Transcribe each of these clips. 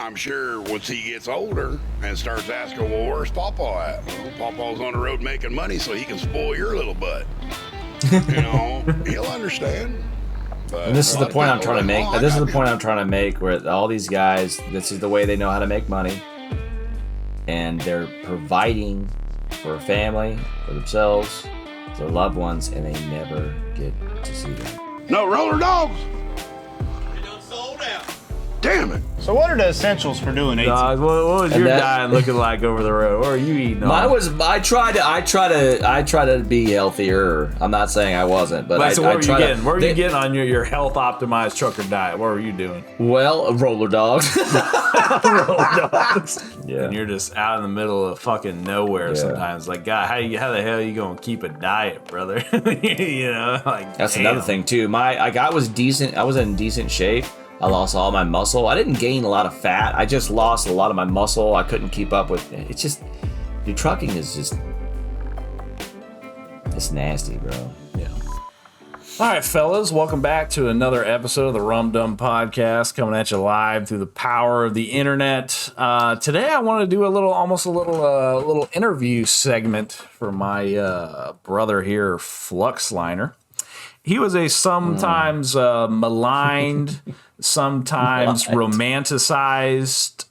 I'm sure once he gets older and starts asking, well, where's Pawpaw at? Well, Pawpaw's on the road making money so he can spoil your little butt. He'll understand. But and this is the point I'm trying to make. This is the point I'm trying to make, where all these guys, this is the way they know how to make money, and they're providing for a family, for themselves, their loved ones, and they never get to see them. No roller dogs. They done sold out. Damn it. So what are the essentials for doing 18? Dog, what was your diet looking like over the road? What are you eating on? I try to be healthier. I'm not saying I wasn't, but so what were you getting? What were you getting on your health optimized trucker diet? What were you doing? Well, roller dogs. Roller dogs. Yeah. And you're just out in the middle of fucking nowhere sometimes. Like, God, how the hell are you gonna keep a diet, brother? Like that's another thing too. I was decent. I was in decent shape. I lost all my muscle. I didn't gain a lot of fat. I just lost a lot of my muscle. I couldn't keep up with it. It's just, your trucking is just, it's nasty, bro. Yeah. All right, fellas, welcome back to another episode of the Rum Dum Podcast, coming at you live through the power of the internet. Today, I want to do a little interview segment for my brother here, Fluxliner. He was a sometimes maligned, sometimes romanticized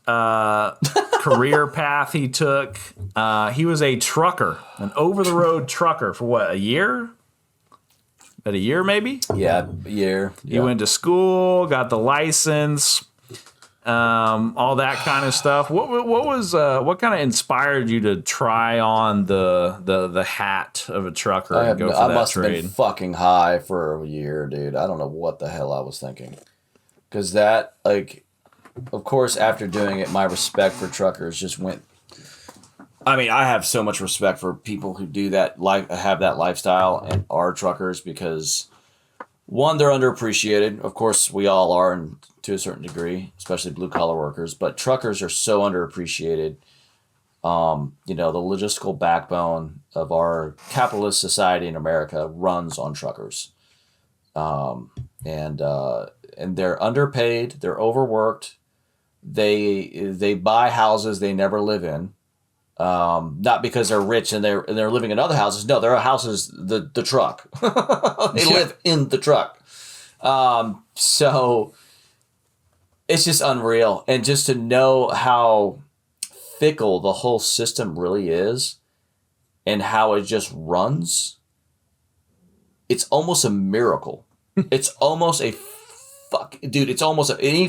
career path he took. He was a trucker, an over-the-road trucker for what, a year? About a year, maybe? Yeah, a year. He went to school, got the license, all that kind of stuff. What kind of inspired you to try on the hat of a trucker and go for that trade? I must have been fucking high for a year, dude. I don't know what the hell I was thinking. Because that, like, of course, after doing it, my respect for truckers just went. I mean, I have so much respect for people who do that, have that lifestyle and are truckers, because one, they're underappreciated. Of course, we all are, and to a certain degree, especially blue collar workers. But truckers are so underappreciated. The logistical backbone of our capitalist society in America runs on truckers, and they're underpaid. They're overworked. They buy houses they never live in. Not because they're rich and they're living in other houses. No, their house is the truck. They live in the truck. So it's just unreal. And just to know how fickle the whole system really is and how it just runs, it's almost a miracle. It's almost any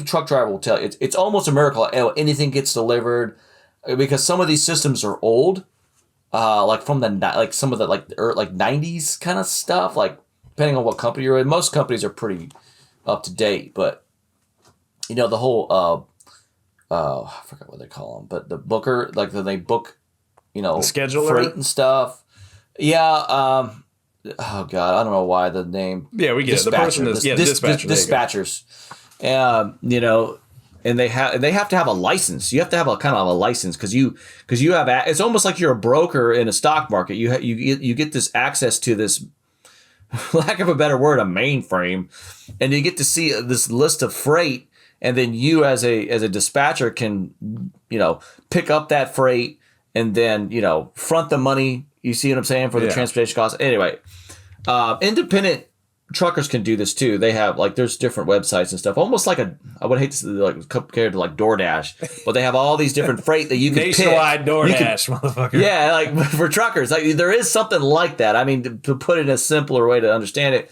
truck driver will tell you, it's almost a miracle. Anything gets delivered. Because some of these systems are old, like from some of the like 90s kind of stuff. Like depending on what company you're in, most companies are pretty up to date. But the whole I forgot what they call them, but the booker, like they book, the scheduler, freight and stuff. Yeah. Oh God, I don't know why the name. Yeah, we get it. The person is dispatcher. Dispatchers. And they have to have a license. You have to have a kind of a license because you have it's almost like you're a broker in a stock market. You get this access to this, lack of a better word, a mainframe, and you get to see this list of freight, and then you as a dispatcher can pick up that freight and then front the money. You see what I'm saying, for the transportation costs. Anyway, independent truckers can do this too. They have there's different websites and stuff, almost like I would hate to compared to like DoorDash, but they have all these different freight that you can nationwide pick. DoorDash, motherfucker. Yeah, like for truckers, there is something like that. I mean, to put it in a simpler way to understand it.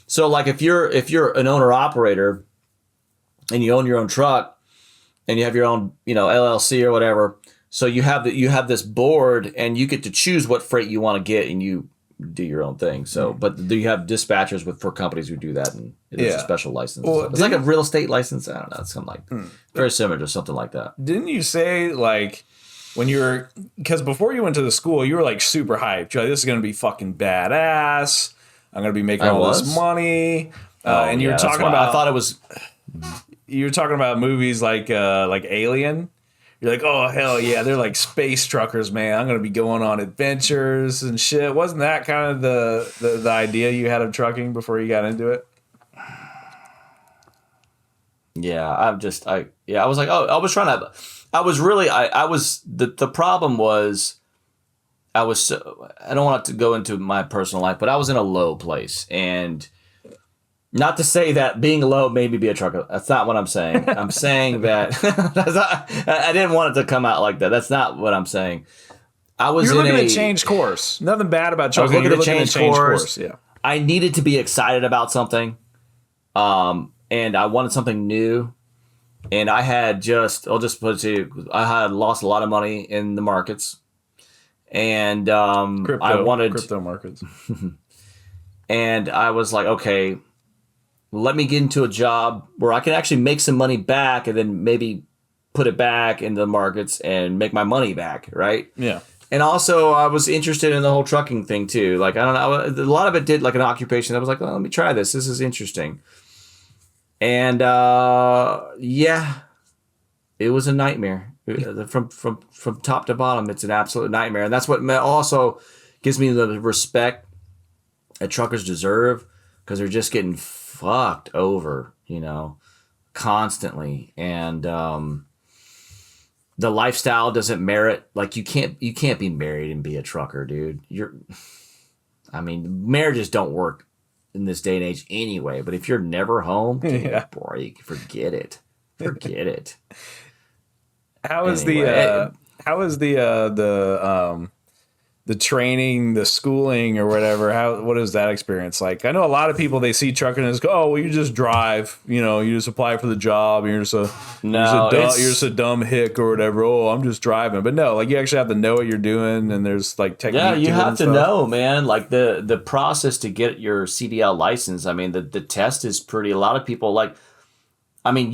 So like if you're an owner operator and you own your own truck and you have your own LLC or whatever, so you have this board and you get to choose what freight you want to get and you do your own thing. So, but you have dispatchers for companies who do that, and it is a special license. Well, it's like a real estate license. I don't know. It's something like very similar to something like that. Didn't you say when you were, because before you went to the school, you were super hyped. You're like, this is going to be fucking badass. I'm going to be making all this money. And you were talking about, I thought it was, you were talking about movies like Alien. You're like, oh, hell yeah, they're like space truckers, man. I'm going to be going on adventures and shit. Wasn't that kind of the idea you had of trucking before you got into it? Yeah, I was like, oh, I was trying to, I was really, I was, the problem was, I was so, I don't want to go into my personal life, but I was in a low place. And not to say that being low made me be a trucker. That's not what I'm saying. I'm saying that, I didn't want it to come out like that. That's not what I'm saying. You're looking to change course. Nothing bad about trucking. I was looking to change course. Yeah. I needed to be excited about something. And I wanted something new. And I had I'll just put it to you, I had lost a lot of money in the markets. And I wanted crypto markets. And I was like, okay, let me get into a job where I can actually make some money back and then maybe put it back into the markets and make my money back, right? Yeah. And also, I was interested in the whole trucking thing too. Like, I don't know, a lot of it did like an occupation. I was like, well, let me try this. This is interesting. And yeah, it was a nightmare from top to bottom. It's an absolute nightmare, and that's what also gives me the respect that truckers deserve, because they're just getting fucked over, constantly. And the lifestyle doesn't merit, like, you can't be married and be a trucker, dude. Marriages don't work in this day and age anyway, but if you're never home, break, forget it. How is the training, the schooling or whatever? What is that experience like? I know a lot of people, they see trucking and go, oh, well, you just drive, you just apply for the job. You're just a dumb hick or whatever. Oh, I'm just driving. But no, like, you actually have to know what you're doing, and there's like technique. Yeah, you have to know, man. Like the process to get your CDL license. I mean, the test is pretty. A lot of people like. I mean,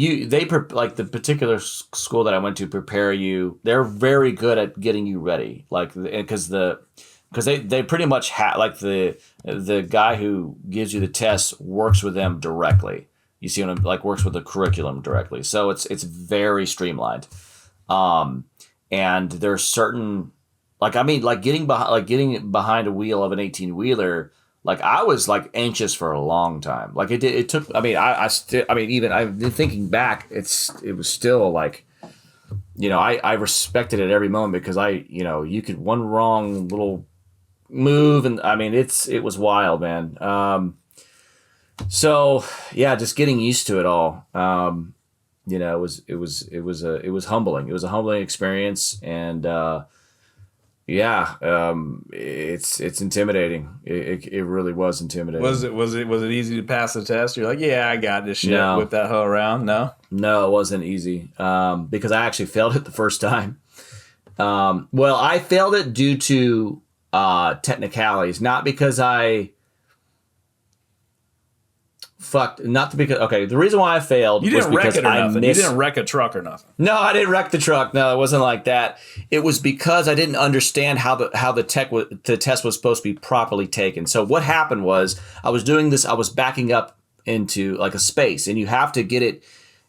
like the particular school that I went to prepare you. They're very good at getting you ready, like, because they pretty much have, like, the guy who gives you the test works with them directly. You see what I'm like, works with the curriculum directly. So it's very streamlined. And there's certain, like, I mean, like getting behind a wheel of an 18-wheeler. Like, I was like anxious for a long time. Like, it took. I mean, even I've been thinking back. It was still like, I respected it every moment, because you could one wrong little move, and I mean, it was wild, man. So yeah, just getting used to it all. It was humbling. It was a humbling experience, and. Yeah, it's intimidating. It really was intimidating. Was it easy to pass the test? You're like, yeah, I got this shit. Whip that hoe around. No, it wasn't easy. Because I actually failed it the first time. Well, I failed it due to technicalities, not because okay, the reason why I failed was because You didn't wreck a truck or nothing. No, I didn't wreck the truck. No, it wasn't like that. It was because I didn't understand how the test was supposed to be properly taken. So what happened was, I was doing this, I was backing up into like a space, and you have to get it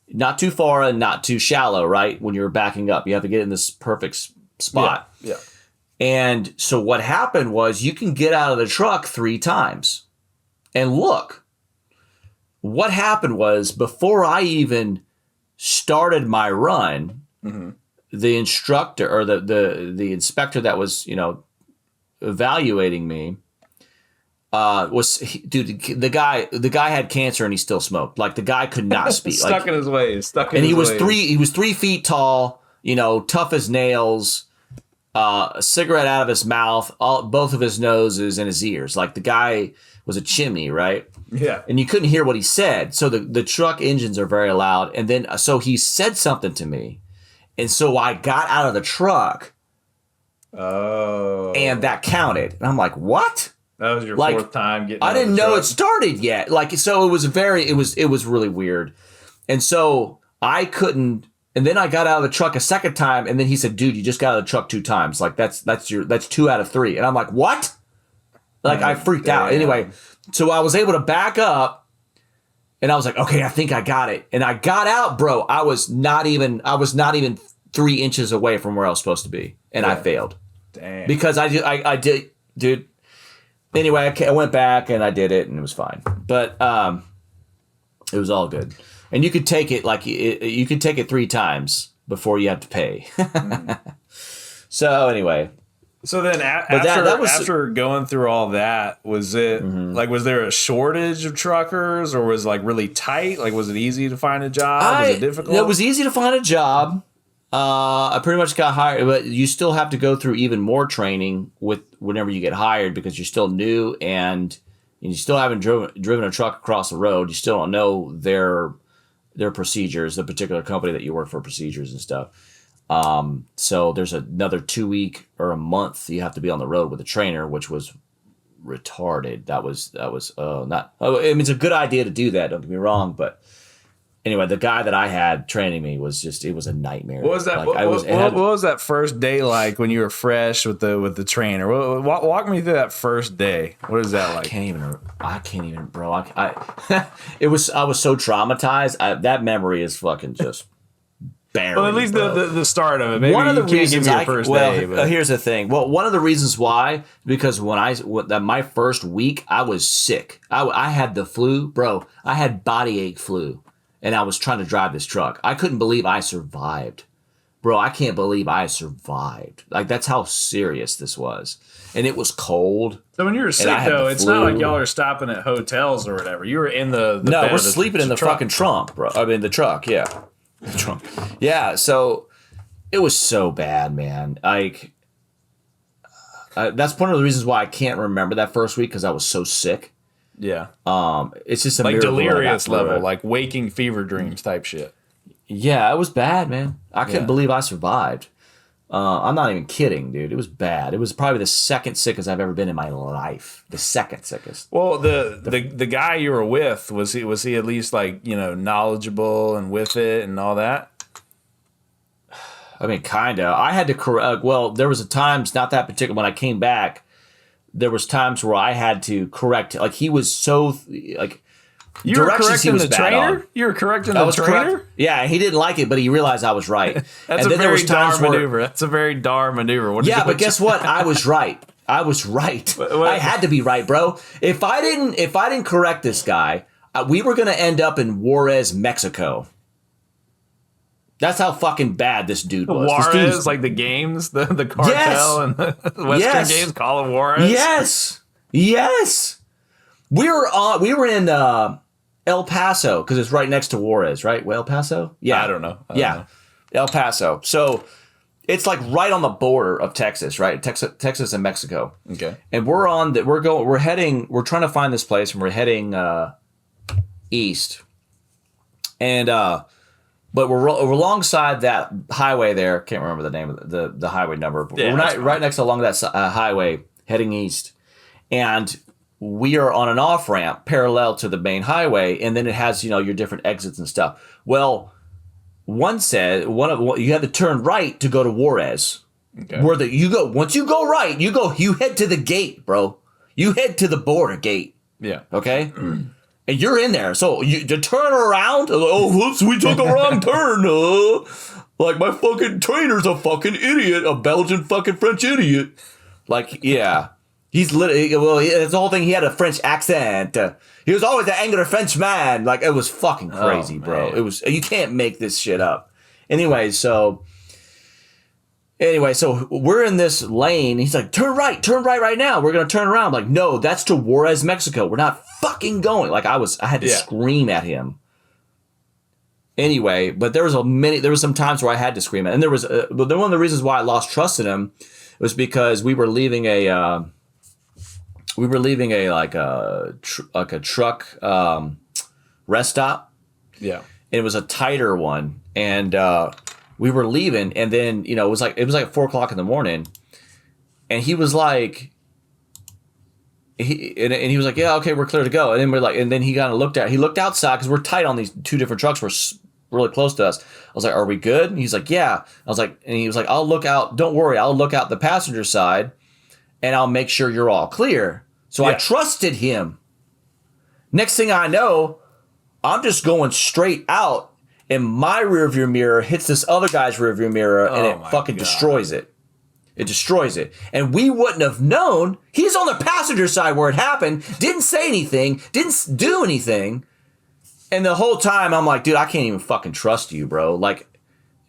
not too far and not too shallow, right? When you're backing up, you have to get in this perfect spot. Yeah. And so what happened was, you can get out of the truck 3 times. And look, what happened was, before I even started my run, the instructor, or the inspector that was, evaluating me, the guy had cancer, and he still smoked. Like, the guy could not speak. Stuck in his ways. And he was 3 feet tall, tough as nails, a cigarette out of his mouth, both of his noses and his ears. Like, the guy was a chimney, right? Yeah. And you couldn't hear what he said. So the truck engines are very loud. And then, so he said something to me. And so I got out of the truck. Oh. And that counted. And I'm like, what? That was your 4th time getting I didn't know it started yet. Like, so it was really weird. And so I couldn't, and then I got out of the truck a second time, and then he said, dude, you just got out of the truck 2 times. Like, that's 2 out of 3. And I'm like, what? Like, I freaked out. Anyway, so I was able to back up, and I was like, okay, I think I got it. And I got out, bro. I was not even 3 inches away from where I was supposed to be. And I failed. Damn. Because I did, dude. Anyway, I went back and I did it, and it was fine. But it was all good. And you could take it you could take it 3 times before you have to pay. So anyway. So then after going through all that, was it like, was there a shortage of truckers, or was it like really tight? Like, was it easy to find a job? Was it difficult? It was easy to find a job. I pretty much got hired, but you still have to go through even more training whenever you get hired, because you're still new and you still haven't driven a truck across the road. You still don't know their procedures, the particular company that you work for, procedures and stuff. So there's another 2 week or a month you have to be on the road with a trainer, which was retarded. That was not. I mean, it's a good idea to do that. Don't get me wrong, but anyway, the guy that I had training me was it was a nightmare. What was that? Like, what was that first day like when you were fresh with the trainer? Walk me through that first day. What is that like? I can't even, bro. I was so traumatized. That memory is fucking just. Barely, well, at least the start of it. Maybe one of the reasons here's the thing. Well, one of the reasons why, because my first week I was sick. I had the flu, bro. I had body ache flu, and I was trying to drive this truck. I couldn't believe I survived, bro. I can't believe I survived. Like, that's how serious this was, and it was cold. So when you were sick, though, it's not like y'all are stopping at hotels or whatever. You were in the no, bed we're sleeping in the fucking trunk, bro. I mean, the truck, yeah. Trump. Yeah, so it was so bad, man. Like, that's one of the reasons why I can't remember that first week, because I was so sick. Yeah. It's just a like delirious level, it. like waking fever dreams type shit. Yeah, it was bad, man. I couldn't believe I survived. I'm not even kidding, dude. It was bad. It was probably the second sickest I've ever been in my life. The second sickest. Well, the guy you were with, was he at least, like, you know, knowledgeable and with it and all that? I mean, kinda. I had to correct. Well, there was a times, not that particular. When I came back, there was times where I had to correct. Like, he was so like. You were correcting the trainer? You were correcting the trainer? Yeah, he didn't like it, but he realized I was right. That's a very Dar maneuver. That's a very Dar maneuver. Yeah, but guess what? I was right. I was right. I had to be right, bro. If I didn't correct this guy, we were going to end up in Juarez, Mexico. That's how fucking bad this dude was. Juarez, like the games, the cartel and the Western games, call it Juarez. Yes. We were in El Paso, because it's right next to Juarez, right? Well, El Paso? Yeah. I don't know. El Paso. So it's like right on the border of Texas, right? Texas and Mexico. Okay. And we're trying to find this place, and we're heading east. And but we're alongside that highway there. Can't remember the name of the highway number. But we're right next along that highway heading east. And we are on an off ramp parallel to the main highway, and then it has, you know, your different exits and stuff. Well, you have to turn right to go to Juarez. Okay. Once you go right, you head to the gate, bro. You head to the border gate. Yeah. Okay. And you're in there, so to turn around. Oh, whoops, we took a wrong turn. Like, my fucking trainer's a fucking idiot, a Belgian fucking French idiot. Like, yeah. He's literally, it's the whole thing. He had a French accent. He was always an angry French man. Like, it was fucking crazy, bro. It was, you can't make this shit up. Anyway, so we're in this lane. He's like, turn right right now. We're going to turn around. I'm like, no, that's to Juarez, Mexico. We're not fucking going. Like, I had to scream at him. Anyway, but there was some times where I had to scream at him. And one of the reasons why I lost trust in him was because we were leaving a truck rest stop. Yeah. And it was a tighter one. And we were leaving, and then, you know, it was like 4:00 in the morning. And he was like, he was like, yeah, okay, we're clear to go. And then he kind of looked outside, because we're tight on these two different trucks. We're really close to us. I was like, are we good? And he's like, yeah. I was like, and he was like, I'll look out. Don't worry. I'll look out the passenger side, and I'll make sure you're all clear. So I trusted him. Next thing I know, I'm just going straight out, and my rearview mirror hits this other guy's rearview mirror, and it fucking destroys it. It destroys it. And we wouldn't have known. He's on the passenger side where it happened, didn't say anything, didn't do anything. And the whole time I'm like, dude, I can't even fucking trust you, bro. Like,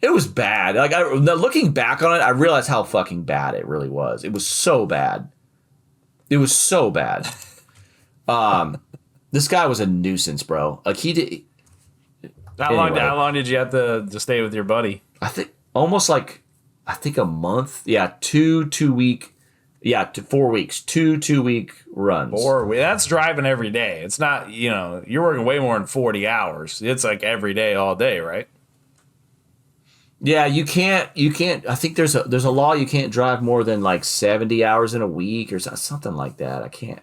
it was bad. Like, looking back on it, I realized how fucking bad it really was. It was so bad. It was so bad. This guy was a nuisance, bro. Like, he did. How long did you have to stay with your buddy? I think almost like, a month. Yeah, 4 weeks. 2-week runs. 4 weeks. That's driving every day. It's not, you're working way more than 40 hours. It's like every day, all day, right? Yeah, you can't. I think there's a law you can't drive more than like 70 hours in a week or something like that. I can't.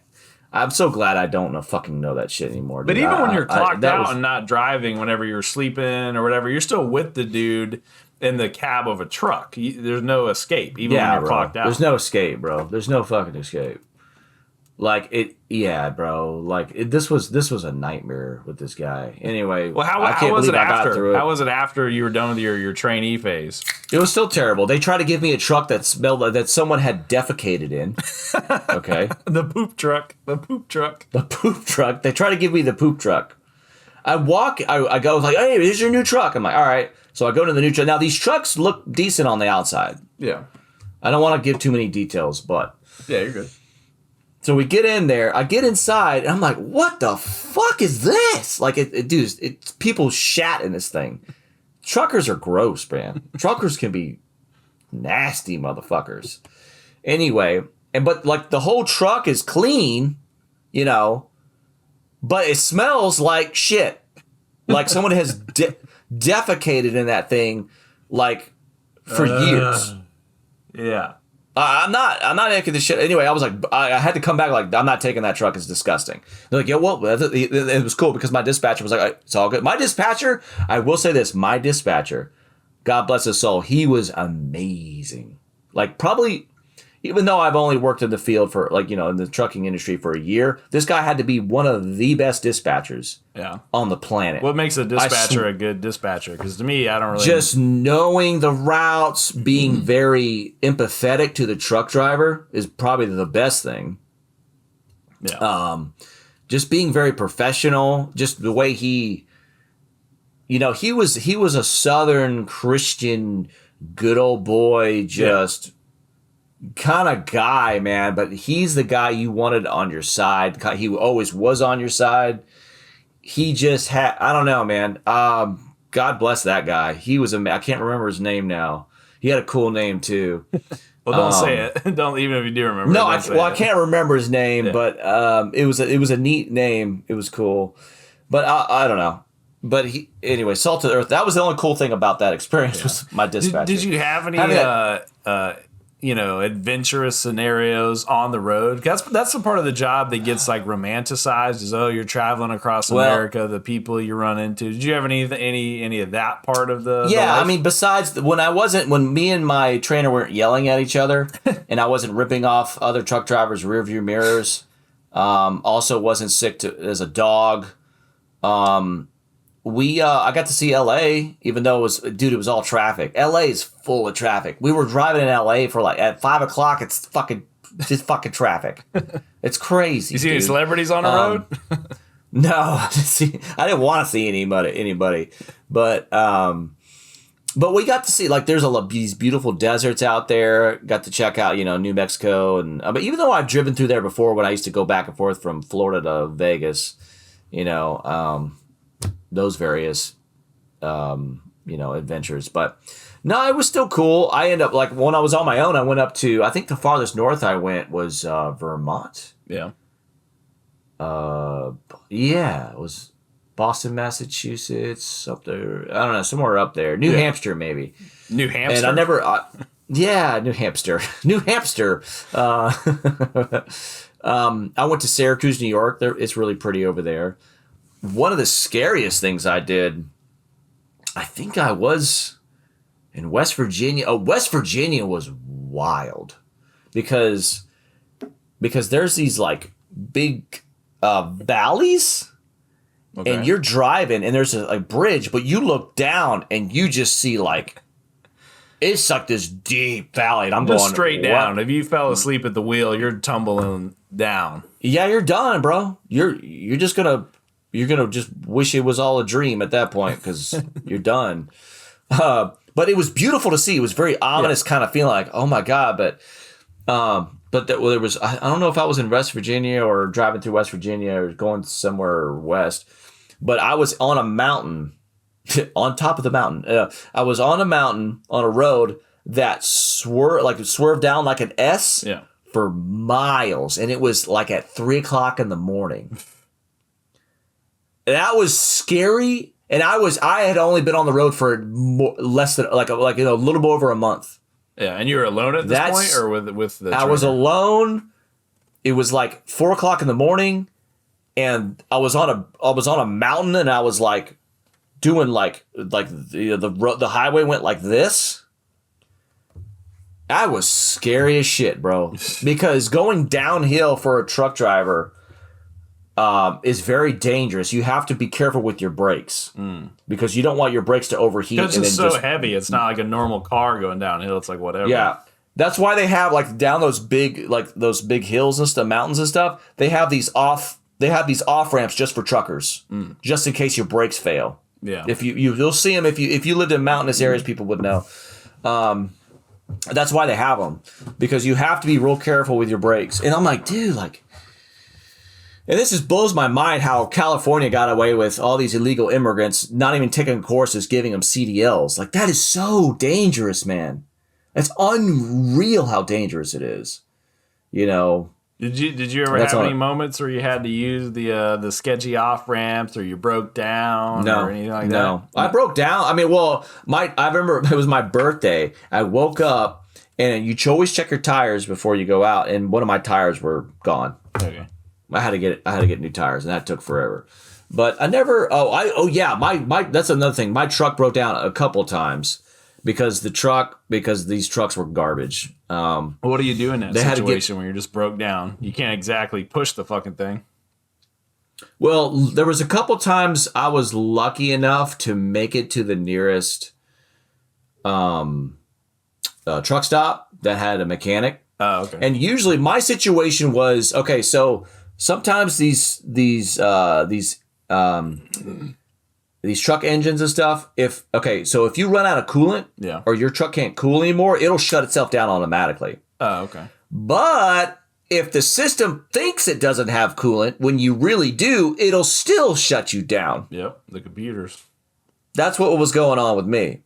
I'm so glad I don't fucking know that shit anymore. But dude. even when you're clocked out and not driving, whenever you're sleeping or whatever, you're still with the dude in the cab of a truck. There's no escape, even when you're clocked out. There's no escape, bro. There's no fucking escape. Like it, yeah, bro. Like this was a nightmare with this guy. Anyway, well, how was it after? How was it after you were done with your trainee phase? It was still terrible. They tried to give me a truck that smelled like that someone had defecated in. Okay, the poop truck. They try to give me the poop truck. I go like, hey, this is your new truck. I'm like, all right. So I go to the new truck. Now these trucks look decent on the outside. Yeah. I don't want to give too many details, but yeah, you're good. So we get in there. I get inside, and I'm like, "What the fuck is this?" Like, it's people shat in this thing. Truckers are gross, man. Truckers can be nasty motherfuckers. Anyway, but like the whole truck is clean, but it smells like shit. Like someone has defecated in that thing, like for years. Yeah. I'm not making this shit. Anyway, I was like, I had to come back like, I'm not taking that truck. It's disgusting. They're like, yeah, well, it was cool because my dispatcher was like, it's all good. My dispatcher, I will say this, my dispatcher, God bless his soul, he was amazing. Like probably, even though I've only worked in the field for like, in the trucking industry for a year, this guy had to be one of the best dispatchers on the planet. What makes a dispatcher a good dispatcher? Because to me, I don't really... Just knowing the routes, being very empathetic to the truck driver is probably the best thing. Yeah. Just being very professional, just the way he was a Southern Christian, good old boy, just... kind of guy, man, but he's the guy you wanted on your side. He always was on your side. He just had, I don't know, man. God bless that guy. He was I can't remember his name now. He had a cool name too. Well, don't say it. Don't, even if you do remember. No, I can't remember his name, but it was a neat name. It was cool, but I don't know. But anyway, salt to the earth. That was the only cool thing about that experience was my dispatcher. Did you have any adventurous scenarios on the road? That's the part of the job that gets like romanticized. Is you're traveling across America, the people you run into. Did you have any of that part of the? Yeah, the I mean, besides when me and my trainer weren't yelling at each other, and I wasn't ripping off other truck drivers' rearview mirrors. Also, wasn't sick as a dog. I got to see LA, even though it was all traffic. LA is full of traffic. We were driving in LA for like at 5 o'clock. It's just fucking traffic. It's crazy. You see any celebrities on the road? No, I didn't want to see anybody, but we got to see like there's these beautiful deserts out there. Got to check out New Mexico, and but even though I've driven through there before when I used to go back and forth from Florida to Vegas, those various, adventures. But no, it was still cool. I ended up, like, when I was on my own, I went up to, I think the farthest north I went was Vermont. Yeah. Yeah, it was Boston, Massachusetts, up there. I don't know, somewhere up there. New Hampshire, maybe. New Hampshire? And I never, New Hampshire. New Hampshire. I went to Syracuse, New York. It's really pretty over there. One of the scariest things I did, I think I was in West Virginia. Oh, West Virginia was wild because there's these like big valleys, and you're driving and there's a bridge, but you look down and you just see like it's like this deep valley, and I'm just going straight down. If you fell asleep at the wheel, you're tumbling down. Yeah, you're done, bro. You're just gonna you're gonna just wish it was all a dream at that point because you're done. But it was beautiful to see. It was very ominous kind of feeling like, oh my God. But there was, I don't know if I was in West Virginia or driving through West Virginia or going somewhere west, but I was on a mountain, on top of the mountain. I was on a mountain on a road that swerved down like an S for miles. And it was like at 3 o'clock in the morning. That was scary. And I had only been on the road for less than a little bit over a month. Yeah, and you were alone at this point, or with the? I was alone. It was like 4 o'clock in the morning, and I was on a mountain, and I was like doing the highway went like this. I was scary as shit, bro, because going downhill for a truck driver is very dangerous. You have to be careful with your brakes because you don't want your brakes to overheat. Because it's so heavy. It's not like a normal car going downhill. It's like whatever. Yeah. That's why they have like down those big hills and stuff, mountains and stuff. They have these off ramps just for truckers, just in case your brakes fail. Yeah. If you'll see them if you lived in mountainous areas, people would know. That's why they have them, because you have to be real careful with your brakes. And I'm like, dude, like. And this just blows my mind how California got away with all these illegal immigrants not even taking courses, giving them CDLs. Like, that is so dangerous, man. It's unreal how dangerous it is. You know. Did you ever have any moments where you had to use the sketchy off ramps, or you broke down, or anything like that? No, I broke down. I mean, well, I remember it was my birthday. I woke up, and you always check your tires before you go out, and one of my tires were gone. Okay. I had to get new tires, and that took forever. But I never. My that's another thing. My truck broke down a couple times because these trucks were garbage. What do you do in that situation when you're just broke down? You can't exactly push the fucking thing. Well, there was a couple times I was lucky enough to make it to the nearest truck stop that had a mechanic. Oh, okay. And usually my situation was okay. So. Sometimes these truck engines and stuff, if you run out of coolant or your truck can't cool anymore, it'll shut itself down automatically. Oh, okay. But if the system thinks it doesn't have coolant, when you really do, it'll still shut you down. Yep, the computers. That's what was going on with me.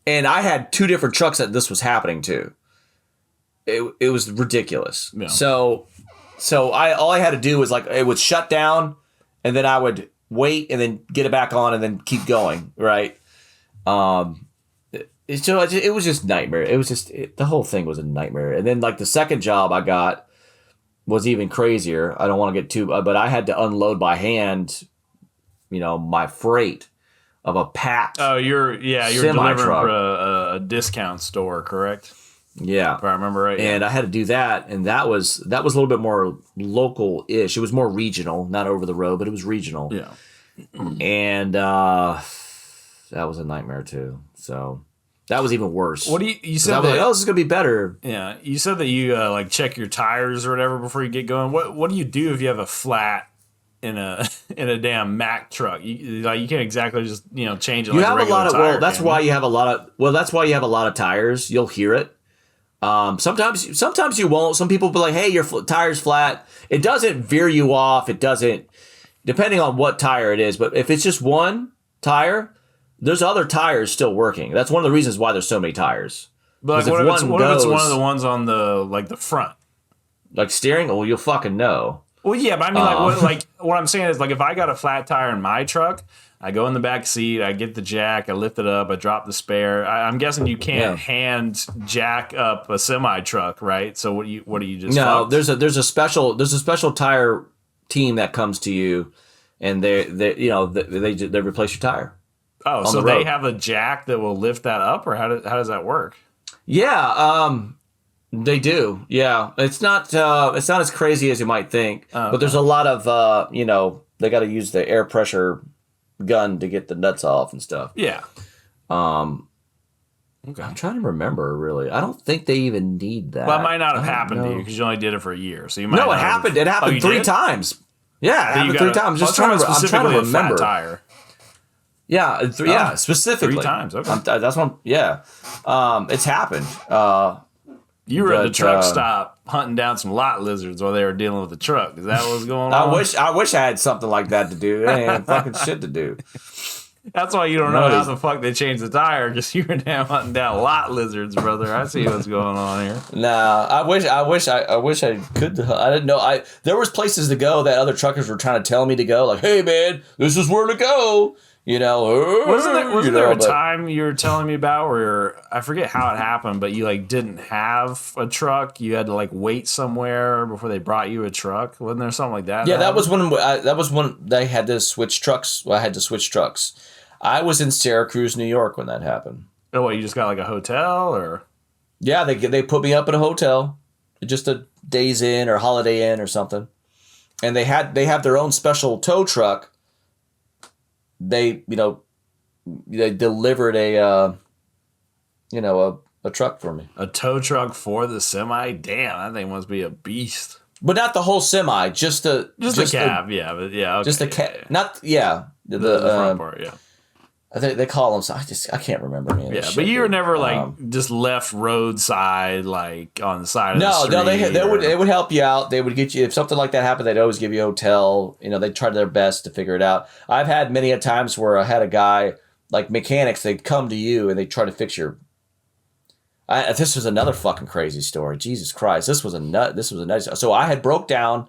And I had 2 different trucks that this was happening to. It was ridiculous. Yeah. So all I had to do was it would shut down, and then I would wait and then get it back on and then keep going, right? It was just nightmare. It was the whole thing was a nightmare. And then the second job I got was even crazier. I don't want to get too, but I had to unload by hand, my freight of a packed. Oh, you're delivering for a discount store, correct? Yeah, if I remember right. And I had to do that, and that was a little bit more local-ish. It was more regional, not over the road, but it was regional. Yeah, and that was a nightmare too. So that was even worse. What do you said? I was this is gonna be better. Yeah, you said that you check your tires or whatever before you get going. What do you do if you have a flat in a damn Mack truck? You can't exactly just change it. You have a lot of that's why you have a lot of tires. You'll hear it. Sometimes you won't. Some people will be like, hey, your tire's flat. It doesn't veer you off. It doesn't, depending on what tire it is. But if it's just one tire, there's other tires still working. That's one of the reasons why there's so many tires. But what if it's one of the ones on the front? Like steering? Well, you'll fucking know. Well, yeah, but I mean, what I'm saying is, if I got a flat tire in my truck, I go in the back seat, I get the jack, I lift it up, I drop the spare. I'm guessing you can't hand jack up a semi truck, right? So what do you just? No, there's a special tire team that comes to you, and they replace your tire. Oh, so they have a jack that will lift that up, or how does that work? Yeah, they do. Yeah, it's not as crazy as you might think, but there's a lot of they got to use the air pressure gun to get the nuts off and stuff. Yeah. Okay. I'm trying to remember. Really, I don't think they even need that. Well, it might not have happened to you because you only did it for a year. So you might. No, it happened. It happened 3 times. Yeah, it happened 3 times. I'm trying to remember. Tire. Yeah, yeah, specifically 3 times. Okay, that's one. Yeah, it's happened. You were at the truck stop hunting down some lot lizards while they were dealing with the truck. Is that what was going on? I wish I had something like that to do. They ain't fucking shit to do. That's why you don't know how the fuck they changed the tire, because you were down hunting down lot lizards, brother. I see what's going on here. Nah, I wish I could. I didn't know. There was places to go that other truckers were trying to tell me to go. Like, hey man, this is where to go. You know, wasn't there a time you were telling me about where I forget how it happened, but you like didn't have a truck? You had to like wait somewhere before they brought you a truck. Wasn't there something like that? Yeah, that was when they had to switch trucks. Well, I had to switch trucks. I was in Syracuse, New York when that happened. Oh, what, you just got like a hotel or? Yeah, they put me up in a hotel, just a Days Inn or Holiday Inn or something, and they have their own special tow truck. They delivered a truck for me. A tow truck for the semi? Damn, that thing must be a beast. But not the whole semi, just a cab, yeah, but yeah, okay. Just a cab, the front part, yeah. I think they call them. I can't remember any of this Yeah, shit, but you were dude. never like just left roadside, like on the side of the street. No, they would help you out. They would get you if something like that happened. They'd always give you a hotel. You know, they tried their best to figure it out. I've had many a times where I had a guy like mechanics. They'd come to you and they try to fix your. This was another fucking crazy story. Jesus Christ, this was a nut. So I had broke down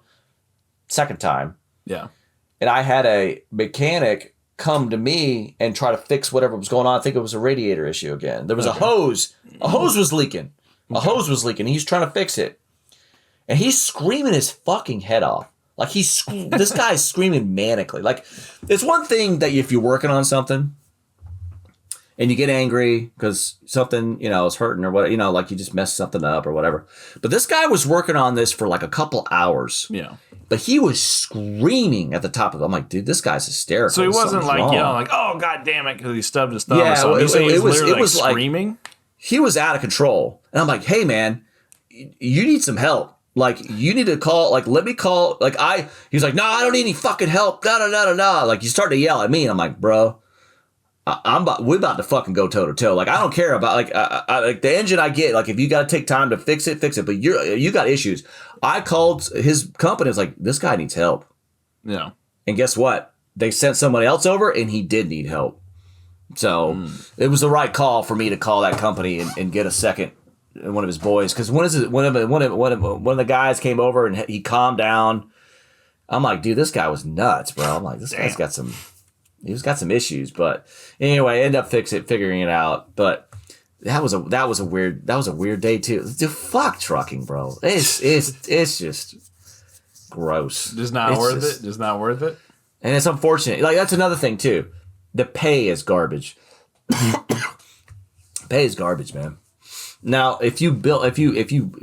second time. Yeah, and I had a mechanic come to me and try to fix whatever was going on. I think it was a radiator issue again. There was a hose. A hose was leaking. He's trying to fix it. And he's screaming his fucking head off. Like this guy's screaming manically. Like, it's one thing that if you're working on something and you get angry because something, is hurting or what, like you just messed something up or whatever. But this guy was working on this for like a couple hours. Yeah. But he was screaming at the top of it. I'm like, dude, this guy's hysterical. So he wasn't like yelling like, "Oh god damn it," because he stubbed his thumb or something. It was like screaming. He was out of control. And I'm like, hey man, you need some help. Like, you need to call, like, let me call, like, he's like, no, I don't need any fucking help. No. Like, you start to yell at me and I'm like, bro, we're about to fucking go toe to toe. Like, I don't care about like the engine I get. Like, if you got to take time to fix it. But you got issues. I called his company. I was like, this guy needs help. Yeah. And guess what? They sent somebody else over, and he did need help. So it was the right call for me to call that company and get a second one of his boys. Because one of the guys came over and he calmed down. I'm like, dude, this guy was nuts, bro. I'm like, this guy's got some. He's got some issues, but anyway, I ended up figuring it out. But that was a weird day too. Dude, fuck trucking, bro. It's just gross. Just not worth it. Just not worth it. And it's unfortunate. Like, that's another thing too. The pay is garbage. Pay is garbage, man. Now, if you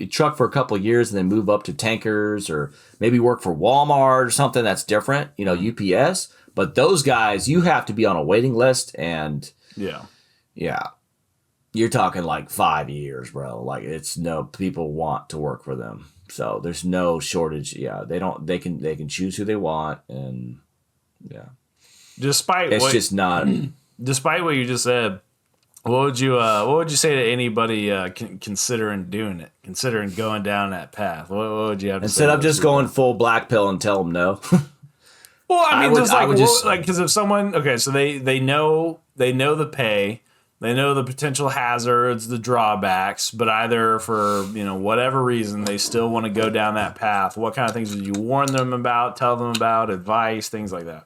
truck for a couple of years and then move up to tankers or maybe work for Walmart or something, that's different. UPS. But those guys, you have to be on a waiting list, and yeah, you're talking like 5 years, bro. Like, people want to work for them, so there's no shortage. Yeah, they can choose who they want, and yeah. Despite what you just said, what would you say to anybody considering doing it, considering going down that path? What would you have to say? Instead of just going full black pill and tell them no. Well, I mean, because if someone, okay, so they know the pay, they know the potential hazards, the drawbacks, but either for whatever reason they still want to go down that path. What kind of things did you warn them about, tell them about, advice, things like that?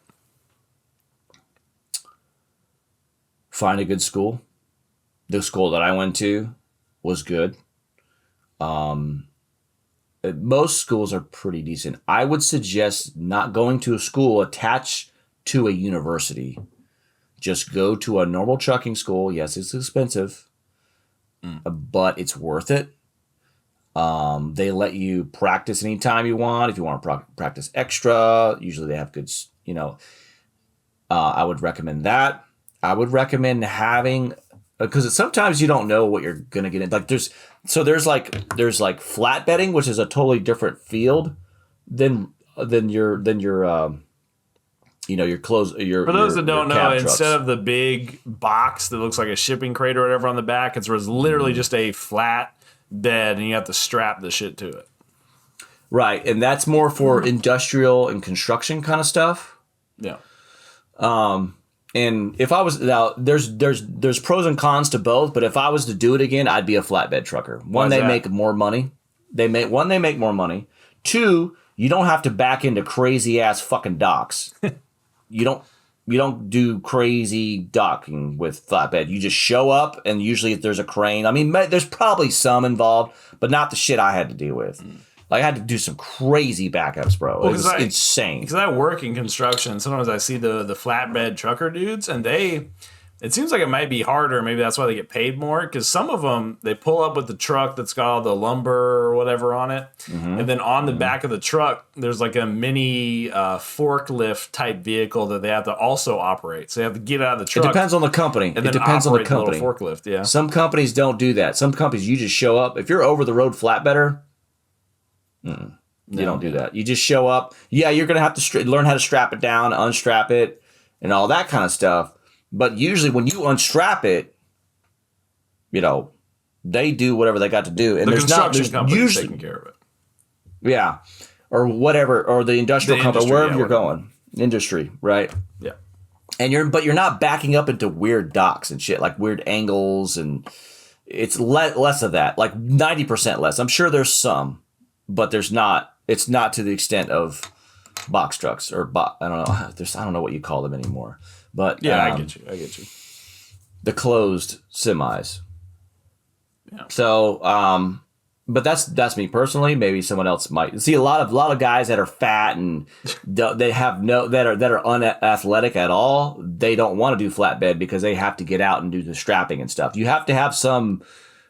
Find a good school. The school that I went to was good. Most schools are pretty decent. I would suggest not going to a school attached to a university. Just go to a normal trucking school. Yes, it's expensive, but it's worth it. They let you practice anytime you want. If you want to practice extra, usually they have good, I would recommend that. I would recommend having, because sometimes you don't know what you're going to get in. Like, there's flatbedding, which is a totally different field than your clothes. For those that don't know, instead trucks. of the big box that looks like a shipping crate or whatever on the back, it's literally just a flat bed, and you have to strap the shit to it. Right, and that's more for industrial and construction kind of stuff. Yeah. And if I was now, there's pros and cons to both. But if I was to do it again, I'd be a flatbed trucker. One, they make more money. They make more money. Two, you don't have to back into crazy ass fucking docks. You don't do crazy docking with flatbed. You just show up, and usually if there's a crane, I mean, there's probably some involved, but not the shit I had to deal with. Like, I had to do some crazy backups, bro. It was insane. Because I work in construction. Sometimes I see the flatbed trucker dudes, and it seems like it might be harder. Maybe that's why they get paid more. Because some of them, they pull up with the truck that's got all the lumber or whatever on it. Mm-hmm. And then on the back of the truck, there's like a mini forklift type vehicle that they have to also operate. So they have to get out of the truck. It depends on the company. And then depends on the company. Forklift, yeah. Some companies don't do that. Some companies, you just show up. If you're over the road flatbedder, you don't do that. You just show up. Yeah, you're going to have to learn how to strap it down, unstrap it, and all that kind of stuff. But usually when you unstrap it, they do whatever they got to do. And the construction company is taking care of it. Yeah. Or whatever, or the industrial company, wherever you're going. Industry, right? Yeah. And you're not backing up into weird docks and shit, like weird angles, and it's less of that, like 90% less. I'm sure there's some, but it's not to the extent of box trucks or I don't know. I don't know what you call them anymore. But yeah, I get you. The closed semis. Yeah. So, but that's me personally. Maybe someone else might see a lot of guys that are fat and they have that are unathletic at all. They don't want to do flatbed because they have to get out and do the strapping and stuff. You have to have some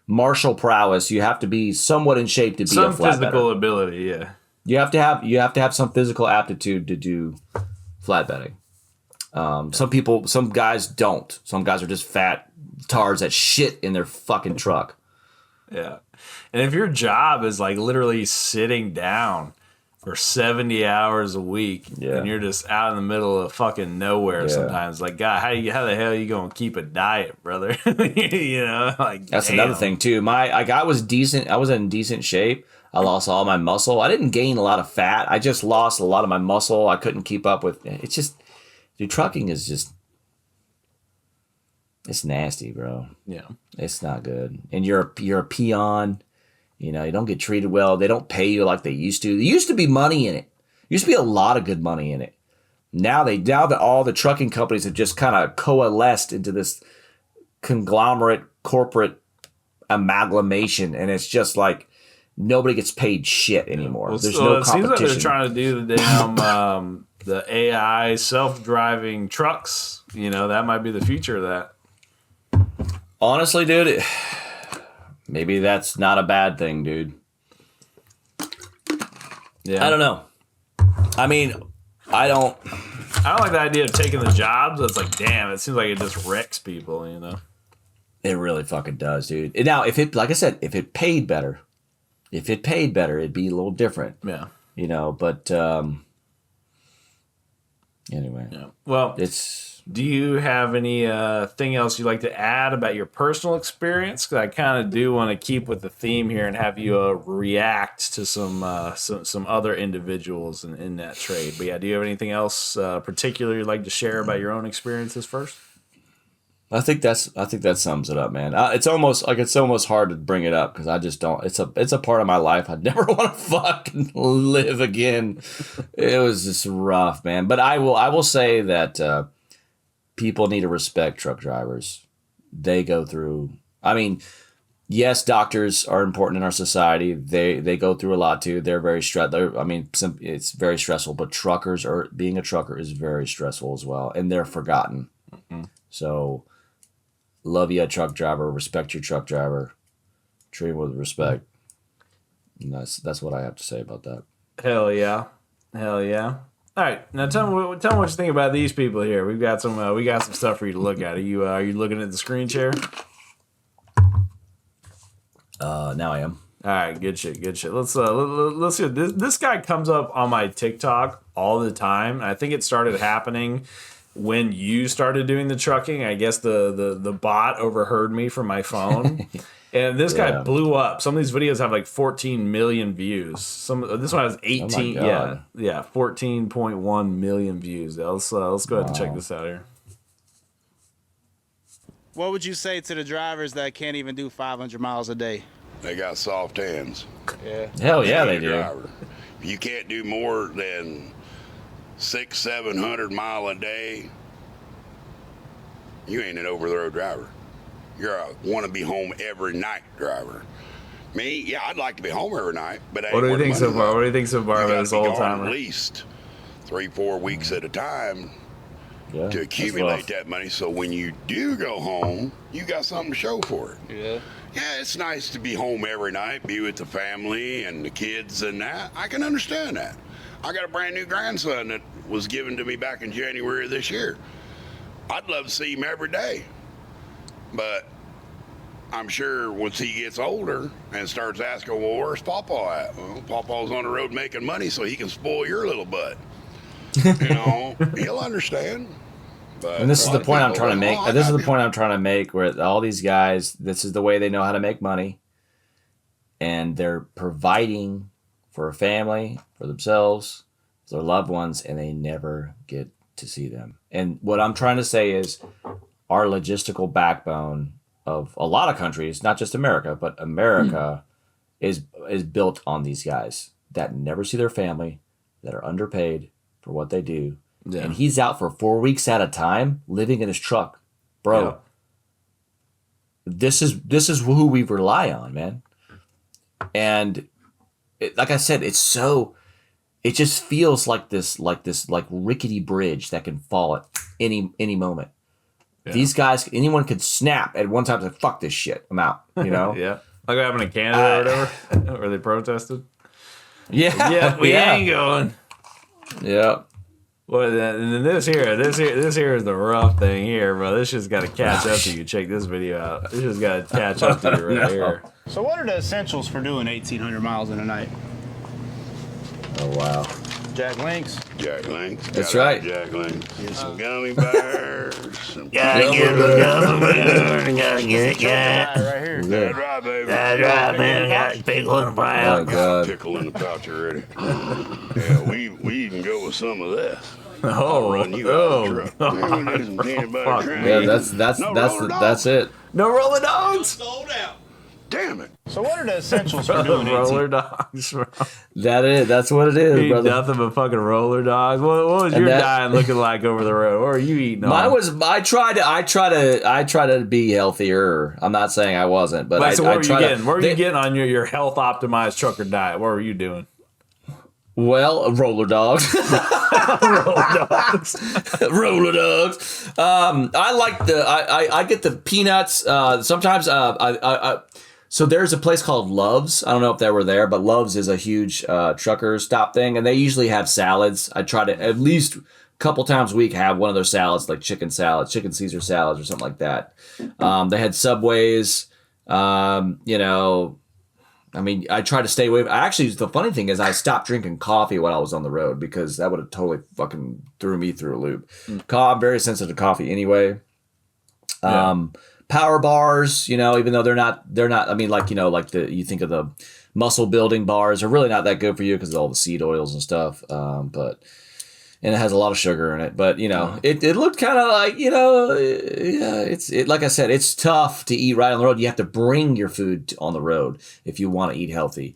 martial prowess. You have to be somewhat in shape to be a flatbedder. Some physical ability, yeah. You have to have some physical aptitude to do flatbedding. Some guys don't. Some guys are just fat tards that shit in their fucking truck. Yeah. And if your job is like literally sitting down for 70 hours a week and you're just out in the middle of fucking nowhere sometimes, like, God, how the hell are you going to keep a diet, brother? Like, that's another thing too. I was decent. I was in decent shape. I lost all my muscle. I didn't gain a lot of fat. I just lost a lot of my muscle. I couldn't keep up with it. It's just, dude, trucking is just, it's nasty, bro. Yeah. It's not good. And you're a peon. You don't get treated well. They don't pay you like they used to. There used to be money in it. There used to be a lot of good money in it. Now that all the trucking companies have just kind of coalesced into this conglomerate corporate amalgamation, and it's just like nobody gets paid shit anymore. Well, there's no competition. It seems like they're trying to do the damn the AI self-driving trucks. That might be the future of that. Honestly, dude, maybe that's not a bad thing, dude. Yeah, I don't know. I mean, I don't like the idea of taking the jobs. It's like, damn, it seems like it just wrecks people. It really fucking does, dude. Now, like I said, if it paid better, it'd be a little different. Yeah. But anyway. Yeah. Well, do you have any thing else you'd like to add about your personal experience? Because I kind of do want to keep with the theme here and have you react to some other individuals in that trade. But yeah, do you have anything else particular you'd like to share about your own experiences first? I think that sums it up, man. It's almost hard to bring it up because I just don't. It's a part of my life I'd never want to fucking live again. It was just rough, man. But I will say that people need to respect truck drivers. They go through. I mean, yes, doctors are important in our society. They go through a lot too. They're very stressed. It's very stressful. But being a trucker is very stressful as well, and they're forgotten. Mm-hmm. So. Love you, a truck driver. Respect your truck driver. Treat him with respect. And that's what I have to say about that. Hell yeah. All right, now tell me what you think about these people here. We got some stuff for you to look at. Are you looking at the screen share? Now I am. All right, good shit, good shit. Let's hear this. This guy comes up on my TikTok all the time. I think it started happening when you started doing the trucking. I guess the bot overheard me from my phone, and this guy blew up. Some of these videos have like 14 million views. This one has 18. Oh 14.1 million views. Let's go ahead and check this out here. What would you say to the drivers that can't even do 500 miles a day? They got soft hands. Yeah. Hell yeah, they Any do. driver. You can't do more than 600-700 mile a day. You ain't an over the road driver. You're a want to be home every night driver. Me, yeah, I'd like to be home every night, but What do you think so far? What do you think so far You about gotta this be old gone timer? at least 3-4 weeks at a time Yeah, to that's accumulate rough. that money. So when you do go home, you got something to show for it. Yeah. Yeah, it's nice to be home every night, be with the family and the kids and that. I can understand that. I got a brand new grandson that was given to me back in January of this year. I'd love to see him every day. But I'm sure once he gets older and starts asking, well, where's Papa at? Well, Papa's on the road making money so he can spoil your little butt. You know, he'll understand. But And this is a the lot of point I'm people trying to go, make. "Oh, I This is gotta the be point I'm trying to make, where all these guys, this is the way they know how to make money, and they're providing for a family, for themselves, for their loved ones, and they never get to see them. And what I'm trying to say is, our logistical backbone of a lot of countries, not just America, but America is built on these guys that never see their family, that are underpaid for what they do. Yeah. And he's out for 4 weeks at a time living in his truck. Bro, Yeah. this is who we rely on, man. And like I said, it just feels like this rickety bridge that can fall at any moment. Yeah. These guys, anyone could snap at one time and say, fuck this shit, I'm out, you know? Yeah. Like what happened in Canada or whatever, where they protested. Yeah. Yeah, we ain't going. Yeah. Well, then this here is the rough thing here, bro. This just got to catch up to you. Check this video out. This just got to catch up to you right here. So what are the essentials for doing 1,800 miles in a night? Oh, wow. Jack Links. Jack Links. That's Gotta right. have Jack Links. Get some gummy bears. Some Right here. That's right, baby. Oh, God. Pickle in the pouch already. Yeah, we even go with some of this. Oh, Run you out of the truck. Man, we do some peanut butter cream. Yeah, that's it. No roller dogs. Sold out. Damn it. So what are the essentials for doing 18? Roller dogs, bro. That's what it is, Eat brother. nothing but fucking roller dogs. What was And your that- diet looking like over the road? What are you eating on? Mine was. I try to be healthier. I'm not saying I wasn't, but Wait, so what I were you try getting? to. What were you getting on your health optimized trucker diet? What were you doing? Well, roller dogs. Roller dogs. Roller dogs. I like I get the peanuts. Sometimes so there's a place called Love's. I don't know if they were there, but Love's is a huge trucker stop thing, and they usually have salads. I try to at least a couple times a week have one of those salads, like chicken Caesar salads or something like that. They had Subways. I mean, I try to stay away. Actually, the funny thing is I stopped drinking coffee while I was on the road because that would have totally fucking threw me through a loop. I'm very sensitive to coffee anyway. Power bars, even though they're not, I mean, you think of the muscle building bars are really not that good for you because of all the seed oils and stuff. And it has a lot of sugar in it, but it looked kind of like, like I said, it's tough to eat right on the road. You have to bring your food on the road if you want to eat healthy,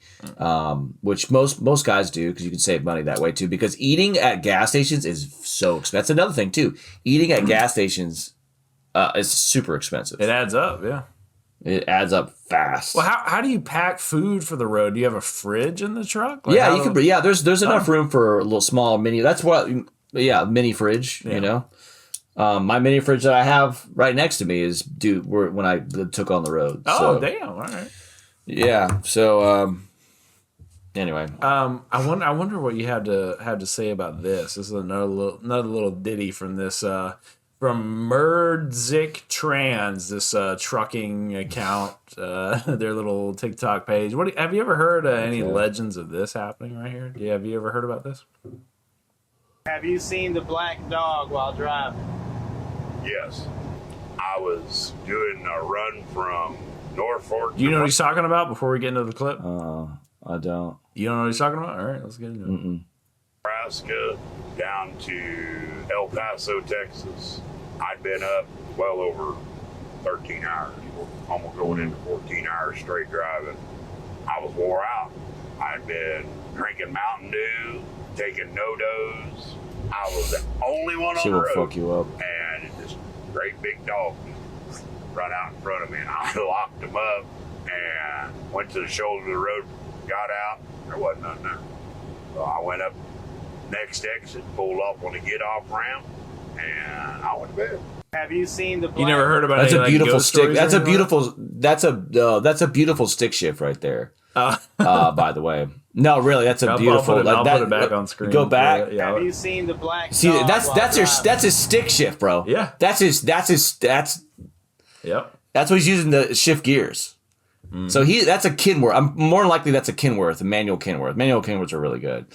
which most guys do because you can save money that way too. Because eating at gas stations is so expensive. That's another thing too. Eating at gas stations is super expensive. It adds up, yeah. It adds up fast. Well, how do you pack food for the road? Do you have a fridge in the truck? Like, Yeah, you can. Yeah, there's enough room for a little small mini. That's what. Yeah, mini fridge. Yeah. My mini fridge that I have right next to me is when I took on the road. Oh, So, damn! All right. yeah. So anyway, I wonder what you had to say about this. This is another little ditty from this from Merdzik Trans, this trucking account, their little TikTok page. Have you ever heard any legends of this happening right here? Have you ever heard about this? Have you seen the black dog while driving? Yes. I was doing a run from Norfolk. Do you know what he's talking about before we get into the clip? I don't. You don't know what he's talking about? All right, let's get into it. Nebraska down to El Paso, Texas. I'd been up well over 13 hours, almost going into 14 hours straight driving. I was wore out. I'd been drinking Mountain Dew, taking no-dos. I was the only one on She the will road. fuck you up. And this great big dog run out in front of me, and I locked him up and went to the shoulder of the road, got out. There wasn't nothing there. So I went up next exit, pulled up on the get-off ramp, and I went to bed. Have you seen the black You never heard about That's any, a like, beautiful ghost stick. stories or That's a anything like beautiful. That's a beautiful stick shift right there. By the way, no, really, that's a beautiful. I'll that, put it back on screen. Go back. Yeah. Have you seen the black See, dog that's his stick shift, bro. Yeah. That's Yep. what he's using to shift gears. So that's a Kenworth. I'm more than likely that's a Kenworth, a manual Kenworth. Manual Kenworths are really good.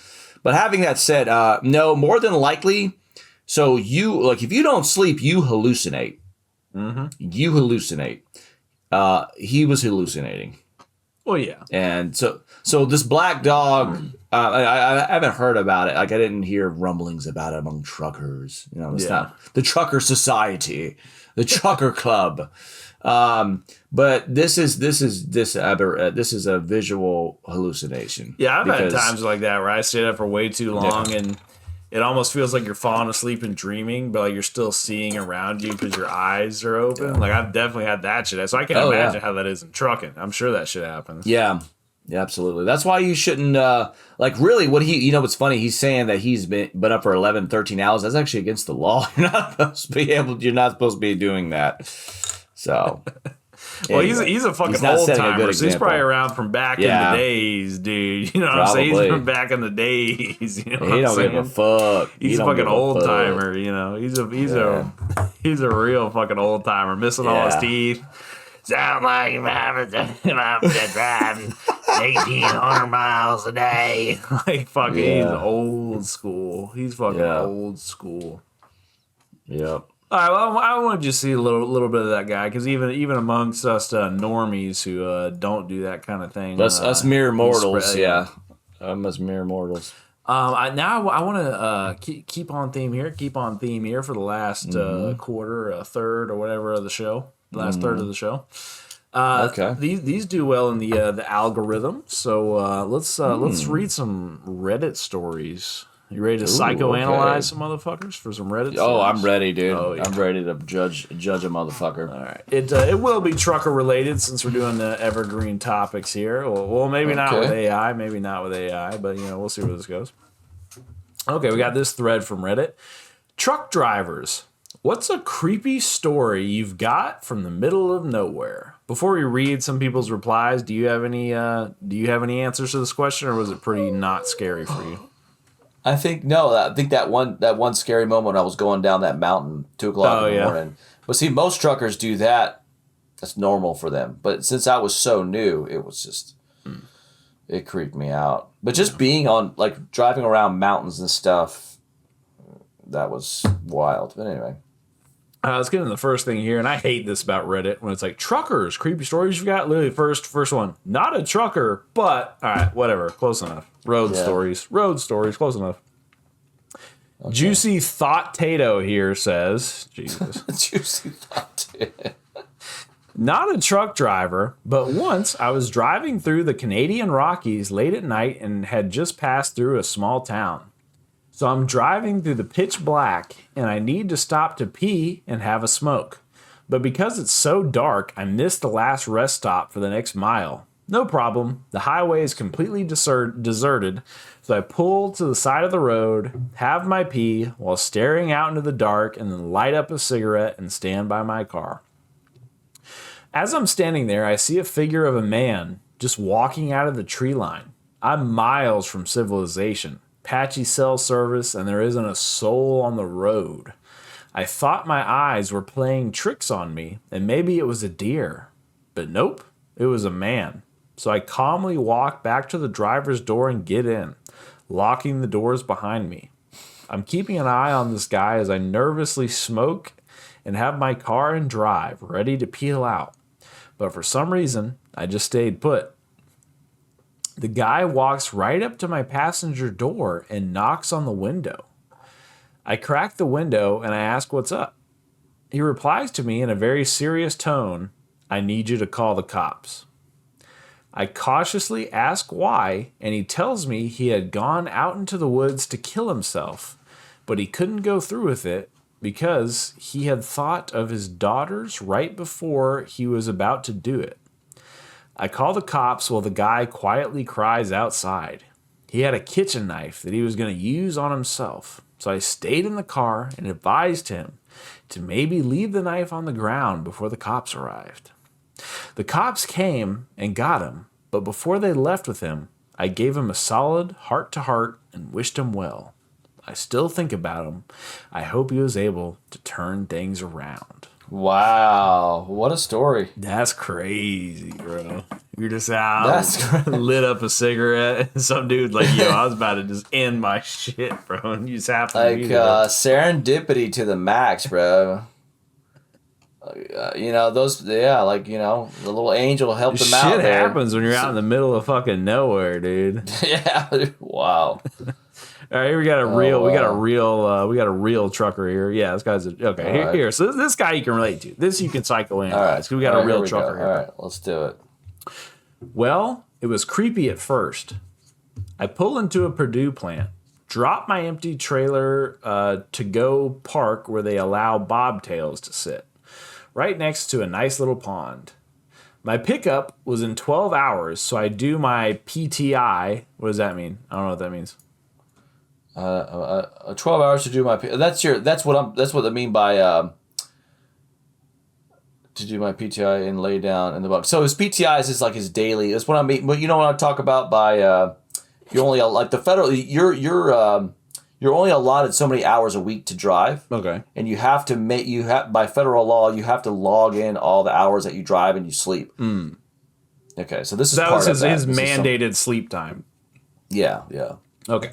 But having that said, no, more than likely. So if you don't sleep, you hallucinate. You hallucinate. He was hallucinating. Well, yeah. And so this black dog, I haven't heard about it. Like, I didn't hear rumblings about it among truckers. You know, it's not the trucker society, the trucker club. But this is a visual hallucination. Yeah, I've had times like that where I stayed up for way too long and it almost feels like you're falling asleep and dreaming, but like you're still seeing around you because your eyes are open. Like, I've definitely had that shit. So I can imagine how that is in trucking. I'm sure that shit happens. Yeah, absolutely. That's why you shouldn't, really what's funny, he's saying that he's been up for 11, 13 hours. That's actually against the law. You're not supposed to be doing that. So, well, anyway, he's a fucking not old setting a good timer. So he's probably example. around from back in the days, dude. You know what I'm saying? He's Probably. from back in the days. You know what He I'm don't saying? give a fuck. He's a fucking old timer. You know, he's a real fucking old timer, missing all his teeth. Sound like I'm having to drive 1,800 miles a day. Like, fucking, he's old school. He's fucking old school. Yep. All right, well, I want to just see a little bit of that guy, because even amongst us normies who don't do that kind of thing, Us mere mortals, spread, us mere mortals. I want to keep on theme here. Keep on theme here for the last quarter, third, or whatever of the show. Last third of the show. Okay. These do well in the algorithm. So let's read some Reddit stories. You ready to psychoanalyze some motherfuckers for some Reddit stories? Oh, I'm ready, dude. Oh, yeah. I'm ready to judge a motherfucker. All right. It will be trucker related since we're doing the evergreen topics here. Well, maybe not with AI, but we'll see where this goes. Okay, we got this thread from Reddit. Truck drivers, what's a creepy story you've got from the middle of nowhere? Before we read some people's replies, do you have any answers to this question, or was it pretty not scary for you? I think that one scary moment I was going down that mountain 2:00 in the morning. But see, most truckers do that. That's normal for them. But since I was so new, it was just it creeped me out. But just being on, like, driving around mountains and stuff, that was wild. But anyway. Let's get into the first thing here, and I hate this about Reddit when it's like, truckers, creepy stories you've got. Literally, first one, not a trucker, but all right, whatever, close enough. Road stories, close enough. Okay. Juicy Thought Tato here says, Jesus, Juicy Thought. not a truck driver, but once I was driving through the Canadian Rockies late at night and had just passed through a small town. So I'm driving through the pitch black, and I need to stop to pee and have a smoke. But because it's so dark, I missed the last rest stop for the next mile. No problem. The highway is completely deserted, so I pull to the side of the road, have my pee while staring out into the dark, and then light up a cigarette and stand by my car. As I'm standing there, I see a figure of a man just walking out of the tree line. I'm miles from civilization. Patchy cell service, and there isn't a soul on the road. I thought my eyes were playing tricks on me, and maybe it was a deer. But nope, it was a man. So I calmly walk back to the driver's door and get in, locking the doors behind me. I'm keeping an eye on this guy as I nervously smoke and have my car in drive, ready to peel out. But for some reason, I just stayed put. The guy walks right up to my passenger door and knocks on the window. I crack the window and I ask what's up. He replies to me in a very serious tone, "I need you to call the cops." I cautiously ask why, and he tells me he had gone out into the woods to kill himself, but he couldn't go through with it because he had thought of his daughters right before he was about to do it. I call the cops while the guy quietly cries outside. He had a kitchen knife that he was going to use on himself, so I stayed in the car and advised him to maybe leave the knife on the ground before the cops arrived. The cops came and got him, but before they left with him, I gave him a solid heart-to-heart and wished him well. I still think about him. I hope he was able to turn things around. Wow, what a story. That's crazy, bro. You're just out, lit up a cigarette, and some dude like, yo, I was about to just end my shit, bro, and you just happen to be there. Serendipity to the max, bro. The little angel helped them out there. Shit happens when you're out in the middle of fucking nowhere, dude. Yeah, wow. All right, here we got a real trucker here. Yeah, this guy's okay. Here. So this guy you can relate to. This you can psychoanalyze. All right, we got a real trucker here. All right, let's do it. Well, it was creepy at first. I pull into a Purdue plant, drop my empty trailer to go park where they allow bobtails to sit, right next to a nice little pond. My pickup was in 12 hours, so I do my PTI. What does that mean? I don't know what that means. 12 hours to do my. That's what I mean by to do my PTI and lay down in the box. So his PTI is just like his daily. That's what I mean. But you know what I talk about by you only like the federal. You're only allotted so many hours a week to drive. Okay. And you have to by federal law you have to log in all the hours that you drive and you sleep. Okay, so this is part of that. His mandated sleep time. Yeah. Okay.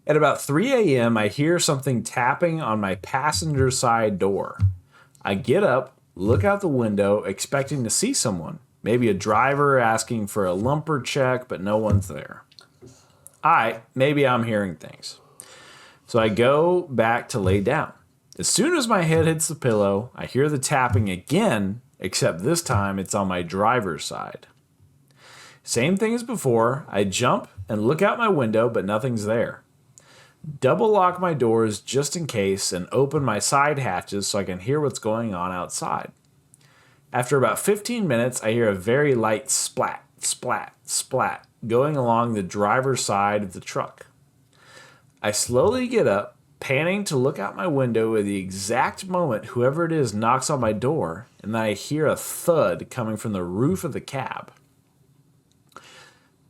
At about 3 a.m., I hear something tapping on my passenger side door. I get up, look out the window, expecting to see someone. Maybe a driver asking for a lumper check, but no one's there. Maybe I'm hearing things. So I go back to lay down. As soon as my head hits the pillow, I hear the tapping again, except this time it's on my driver's side. Same thing as before. I jump and look out my window, but nothing's there. Double lock my doors just in case and open my side hatches so I can hear what's going on outside. After about 15 minutes, I hear a very light splat, splat, splat going along the driver's side of the truck. I slowly get up, panning to look out my window at the exact moment whoever it is knocks on my door, and then I hear a thud coming from the roof of the cab.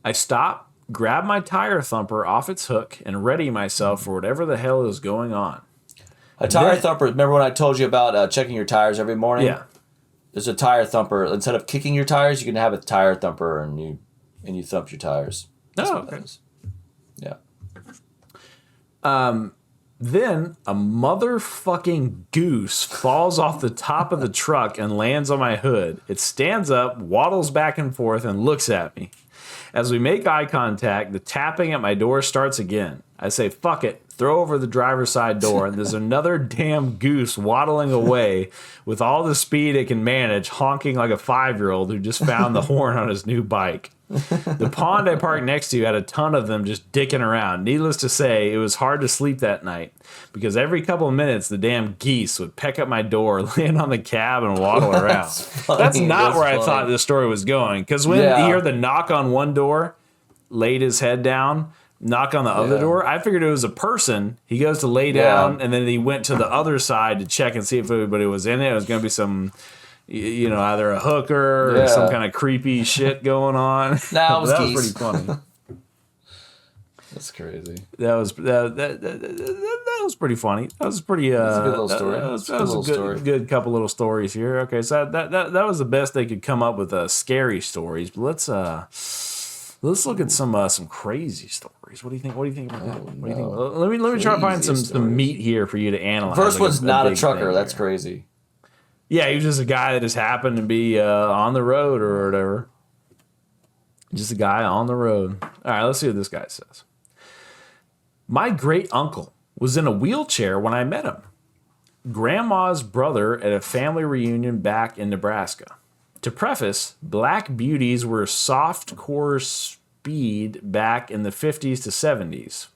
I stop, grab my tire thumper off its hook, and ready myself for whatever the hell is going on. A tire thumper, remember when I told you about checking your tires every morning? Yeah. There's a tire thumper. Instead of kicking your tires, you can have a tire thumper and you thump your tires. That's what that is. Yeah. Then a motherfucking goose falls off the top of the truck and lands on my hood. It stands up, waddles back and forth, and looks at me. As we make eye contact, the tapping at my door starts again. I say, fuck it, throw over the driver's side door, and there's another damn goose waddling away with all the speed it can manage, honking like a 5-year-old who just found the horn on his new bike. The pond I parked next to had a ton of them just dicking around. Needless to say, it was hard to sleep that night because every couple of minutes, the damn geese would peck at my door, land on the cab, and waddle around. That's not where I thought this story was going, because when you hear the knock on one door, laid his head down, knock on the other door, I figured it was a person. He goes to lay down, and then he went to the other side to check and see if anybody was in it. It was going to be some... either a hooker or some kind of creepy shit going on. That was pretty funny. That's crazy. That was pretty funny. That was pretty. That's a good little story. That was a good couple little stories here. Okay, so that was the best they could come up with. Scary stories. But let's look at some crazy stories. What do you think? What do you think about that? What do you think? Let me try to find some meat here for you to analyze. First one's not a big trucker. thing That's here. crazy. Yeah, he was just a guy that just happened to be on the road or whatever. Just a guy on the road. All right, let's see what this guy says. My great uncle was in a wheelchair when I met him. Grandma's brother at a family reunion back in Nebraska. To preface, black beauties were soft-core speed back in the 50s to 70s.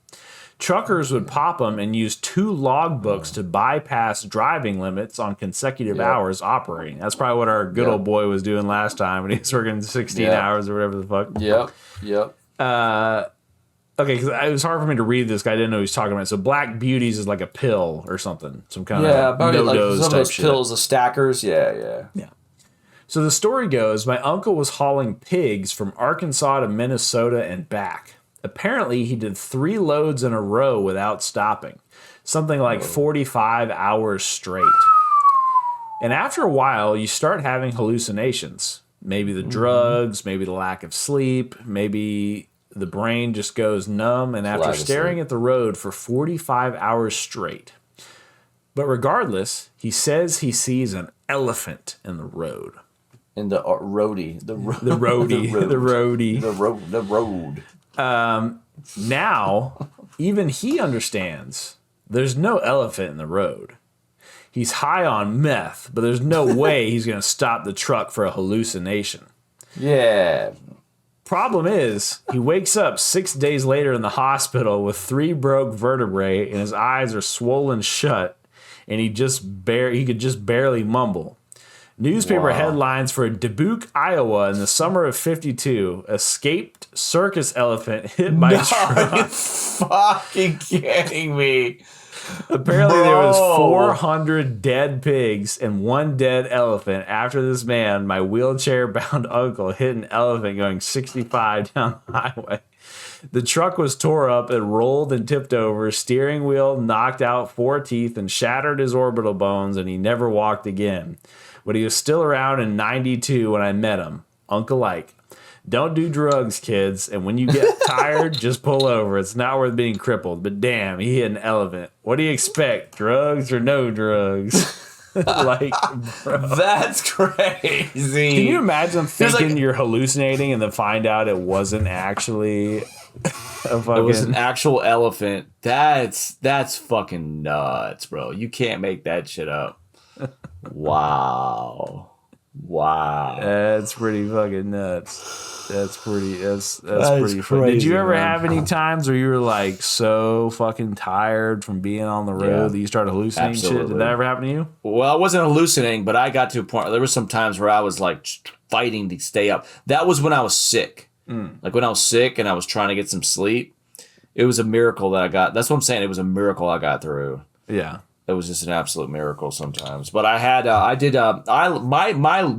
Truckers would pop them and use 2 logbooks to bypass driving limits on consecutive hours operating. That's probably what our good old boy was doing last time when he was working 16 hours or whatever the fuck. Yep. Okay, because it was hard for me to read this guy. I didn't know what he was talking about. So Black Beauties is like a pill or something. Some kind of probably like no-dose some of type those shit. pills, the stackers. Yeah. So the story goes, my uncle was hauling pigs from Arkansas to Minnesota and back. Apparently, he did 3 loads in a row without stopping. Something like 45 hours straight. And after a while, you start having hallucinations. Maybe the drugs, maybe the lack of sleep, maybe the brain just goes numb. And after staring at the road for 45 hours straight. But regardless, he says he sees an elephant in the road. In the roadie. The road. Now, even he understands there's no elephant in the road. He's high on meth, but there's no way he's going to stop the truck for a hallucination. Yeah. Problem is, he wakes up 6 days later in the hospital with 3 broke vertebrae and his eyes are swollen shut, and he could just barely mumble. Newspaper headlines for Dubuque, Iowa in the summer of 52. Escaped circus elephant hit by truck. You're fucking kidding me. Apparently there was 400 dead pigs and 1 dead elephant after this man, my wheelchair-bound uncle, hit an elephant going 65 down the highway. The truck was tore up and rolled and tipped over. Steering wheel knocked out 4 teeth and shattered his orbital bones, and he never walked again. But he was still around in 92 when I met him. Uncle Ike. Don't do drugs, kids. And when you get tired, just pull over. It's not worth being crippled. But damn, he hit an elephant. What do you expect? Drugs or no drugs? Like, bro. That's crazy. Can you imagine thinking you're hallucinating and then find out it wasn't actually a fucking... It was an actual elephant. That's fucking nuts, bro. You can't make that shit up. Wow. That's pretty fucking nuts. That's pretty crazy, funny. Did you ever man. have any times where you were like so fucking tired from being on the road that you started hallucinating shit? Did that ever happen to you? Well, I wasn't hallucinating, but I got to a point. There were some times where I was like fighting to stay up. That was when I was sick. Like when I was sick and I was trying to get some sleep. It was a miracle that I got. That's what I'm saying. It was a miracle I got through. Yeah. It was just an absolute miracle sometimes. But my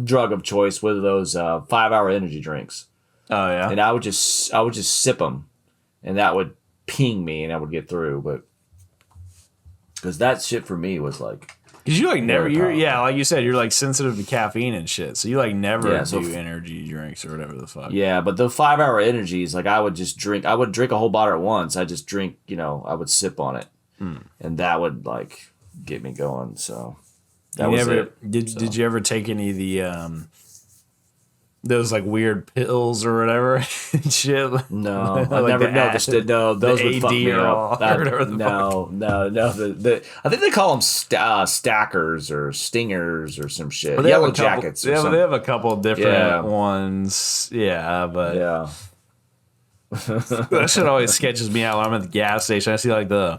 drug of choice were those 5-hour energy drinks. Oh yeah. And I would just sip them, and that would ping me, and I would get through. But because that shit for me was like, because you like never, powerful. like you said, you're like sensitive to caffeine and shit. So you like never so do energy drinks or whatever the fuck. yeah. But the 5-hour energies, like I would drink a whole bottle at once. I just drink, I would sip on it, and that would like get me going. So that was it. Did you ever take any of the those like weird pills or whatever shit? No, Like I never. the No, acid, those would fuck me Adderall up. or whatever the No. I think they call them stackers or stingers or some shit. Well, they have Yellow a couple- jackets. They have a couple of different ones. Yeah, but Yeah. that shit always sketches me out when I'm at the gas station. I see like the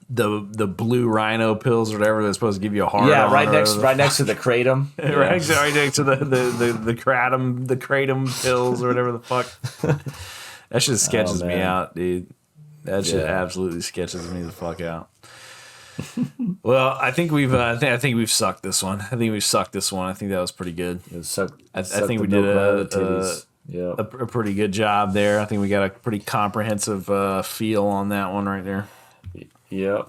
blue rhino pills or whatever that's supposed to give you a heart. Yeah, right next to the kratom. right next to the kratom pills or whatever the fuck. That shit sketches me out, dude. That shit absolutely sketches me the fuck out. Well, I think we've sucked this one. I think that was pretty good. Suck I think the we did milk out of the titties. Yeah. a pretty good job there. I think we got a pretty comprehensive feel on that one right there. Yep.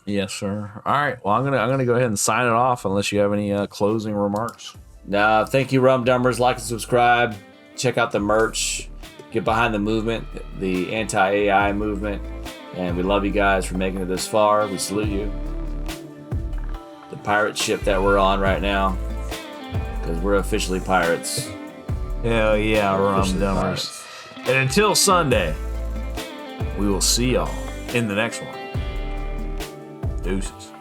Yes, sir. All right. Well, I'm gonna go ahead and sign it off unless you have any closing remarks. Nah, thank you, Rum Dummers. Like and subscribe. Check out the merch. Get behind the movement, the anti-AI movement. And we love you guys for making it this far. We salute you. The pirate ship that we're on right now, because we're officially pirates. Hell yeah, We're Rum officially Dummers. pirates. And until Sunday, we will see y'all in the next one. Deuces.